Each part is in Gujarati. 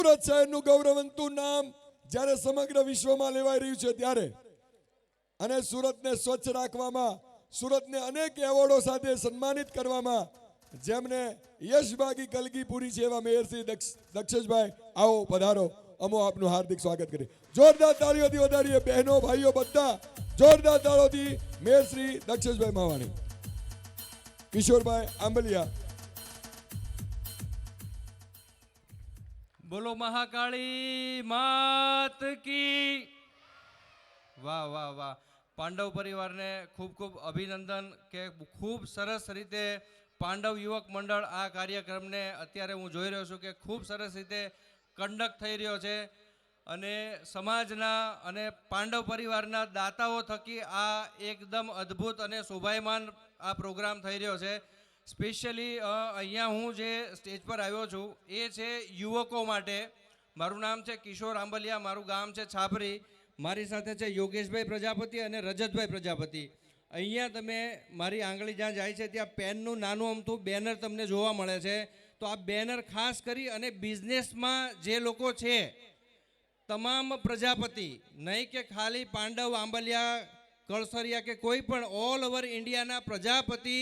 સુરત શહેરનું ગૌરવવંતું નામ જ્યારે સમગ્ર વિશ્વમાં લેવાઈ રહ્યું છે ત્યારે અને સુરતને સ્વચ્છ રાખવામાં, સુરતને અનેક એવોર્ડો સાથે સન્માનિત કરવામાં જેમને યશભાગી કલગી પૂરી છે એવા મેયર શ્રી દક્ષેશભાઈ, આવો પધારો, અમો આપનું હાર્દિક સ્વાગત કરીએ. જોરદાર તાળીઓથી વધારીએ બહેનો ભાઈઓ બધા, જોરદાર તાળીઓથી મેયર શ્રી દક્ષેશભાઈ માવાણી. કિશોરભાઈ આંબલિયા. બોલો મહાકાળી માત કી. વાહ વાહ વાહ. પાંડવ પરિવારને ખૂબ ખૂબ અભિનંદન કે ખૂબ સરસ રીતે પાંડવ યુવક મંડળ આ કાર્યક્રમને અત્યારે હું જોઈ રહ્યો છું કે ખૂબ સરસ રીતે કંડક્ટ થઈ રહ્યો છે અને સમાજના અને પાંડવ પરિવારના દાતાઓ થકી આ એકદમ અદ્ભુત અને શોભાયમાન આ પ્રોગ્રામ થઈ રહ્યો છે. સ્પેશિયલી અહીંયા હું જે સ્ટેજ પર આવ્યો છું એ છે યુવકો માટે. મારું નામ છે કિશોર આંબલિયા, મારું ગામ છે છાપરી. મારી સાથે છે યોગેશભાઈ પ્રજાપતિ અને રજતભાઈ પ્રજાપતિ. અહીંયા તમે મારી આંગળી જ્યાં જાય છે ત્યાં પેનનું નાનું અમથું બેનર તમને જોવા મળે છે. તો આ બેનર ખાસ કરી અને બિઝનેસમાં જે લોકો છે તમામ પ્રજાપતિ, નહીં કે ખાલી પાંડવ આંબલિયા કળસરિયા કે કોઈ પણ, ઓલ ઓવર ઇન્ડિયાના પ્રજાપતિ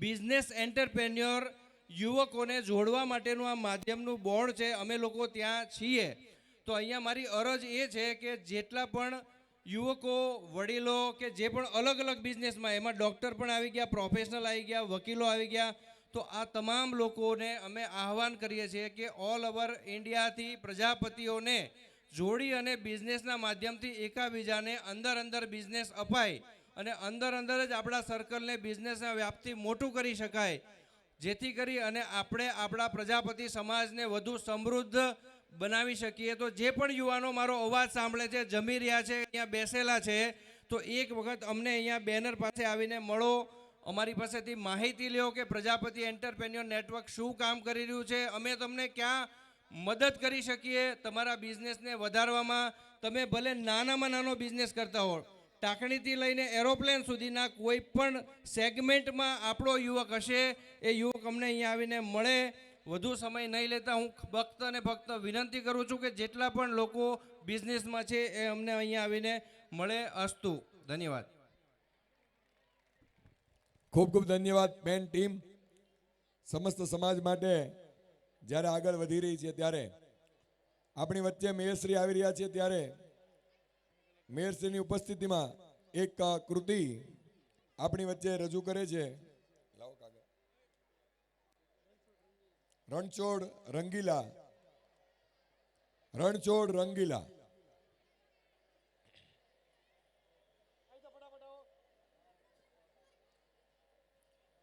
બિઝનેસ એન્ટરપ્રેન્યોર યુવકોને જોડવા માટેનું આ માધ્યમનું બોર્ડ છે. અમે લોકો ત્યાં છીએ. તો અહીંયા મારી અરજ એ છે કે જેટલા પણ યુવકો, વડીલો કે જે પણ અલગ અલગ બિઝનેસમાં, એમાં ડૉક્ટર પણ આવી ગયા, પ્રોફેશનલ આવી ગયા, વકીલો આવી ગયા, તો આ તમામ લોકોને અમે આહવાન કરીએ છીએ કે ઓલ ઓવર ઇન્ડિયાથી પ્રજાપતિઓને જોડી અને બિઝનેસના માધ્યમથી એકાબીજાને અંદર બિઝનેસ અપાય અને અંદર જ આપણા સર્કલને બિઝનેસના વ્યાપથી મોટું કરી શકાય, જેથી કરી અને આપણે આપણા પ્રજાપતિ સમાજને વધુ સમૃદ્ધ બનાવી શકીએ. તો જે પણ યુવાનો મારો અવાજ સાંભળે છે, જમી રહ્યા છે, અહીંયા બેસેલા છે, તો એક વખત અમને અહીંયા બેનર પાસે આવીને મળો, અમારી પાસેથી માહિતી લ્યો કે પ્રજાપતિ એન્ટરપ્રેન્યોર નેટવર્ક શું કામ કરી રહ્યું છે, અમે તમને ક્યાં મદદ કરી શકીએ તમારા બિઝનેસને વધારવામાં. તમે ભલે નાનામાં નાનો બિઝનેસ કરતા હો, ટાંકણીથી લઈને એરોપ્લેન સુધીના કોઈ પણ સેગમેન્ટમાં આપણો યુવક હશે, એ યુવક અમને અહીંયા આવીને મળે. વધુ સમય નહીં લેતા હું ફક્ત અને ફક્ત વિનંતી કરું છું કે જેટલા પણ લોકો બિઝનેસમાં છે એ અમને અહીંયા આવીને મળે. અસ્તુ. ધન્યવાદ. ખૂબ ખૂબ ધન્યવાદ બેન ટીમ. સમસ્ત સમાજ માટે જ્યારે આગળ વધી રહી છે ત્યારે આપણી વચ્ચે મેયરશ્રી આવી રહ્યા છે ત્યારે મેયરશ્રીની ઉપસ્થિતિમાં એક કૃતિ આપણી વચ્ચે રજૂ કરે છે. રણછોડ રંગીલા. રણછોડ રંગીલા.